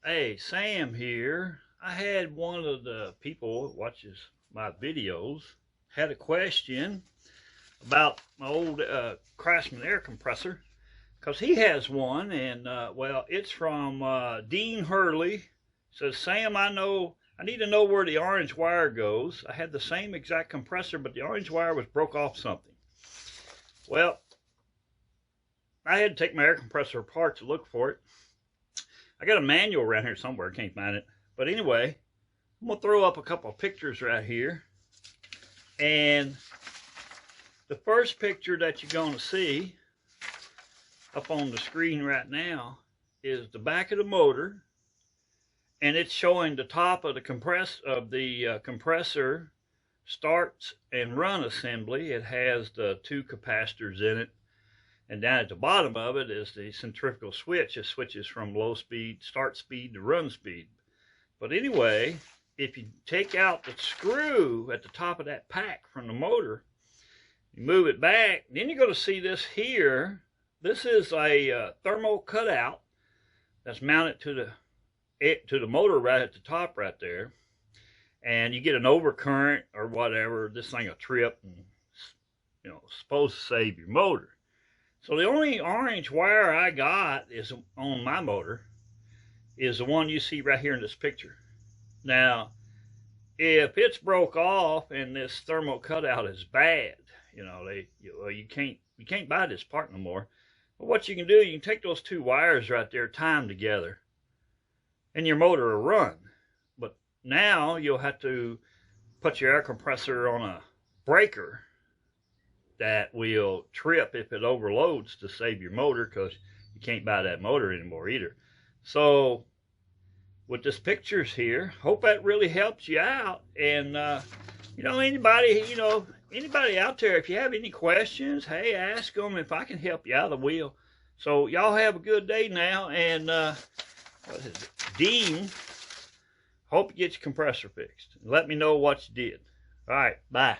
Hey, Sam here. I had one of the people that watches my videos had a question about my old Craftsman air compressor because he has one, and well, it's from Dean Hurley. Says, Sam, I need to know where the orange wire goes. I had the same exact compressor, but the orange wire was broke off something. Well, I had to take my air compressor apart to look for it. I got a manual around here somewhere, can't find it. But anyway, I'm gonna throw up a couple of pictures right here. And the first picture that you're gonna see up on the screen right now is the back of the motor, and it's showing the top of the compressor starts and run assembly. It has the two capacitors in it, and down at the bottom of it is the centrifugal switch. It switches from low speed, start speed, to run speed. But anyway, if you take out the screw at the top of that pack from the motor, you move it back, then you're going to see this here. This is a thermal cutout that's mounted to the motor right at the top right there. And you get an overcurrent or whatever, this thing will trip and, supposed to save your motor. So the only orange wire I got is on my motor is the one you see right here in this picture. Now, if it's broke off and this thermal cutout is bad, you can't buy this part no more. But what you can do, you can take those two wires right there, tie them together, and your motor will run. But now you'll have to put your air compressor on a breaker that will trip if it overloads to save your motor, because you can't buy that motor anymore either. So with this pictures here, hope that really helps you out. And anybody out there, if you have any questions, hey, ask them. If I can help you out, I will. So y'all have a good day now. And what is it? Dean, hope you get your compressor fixed. Let me know what you did. All right, bye.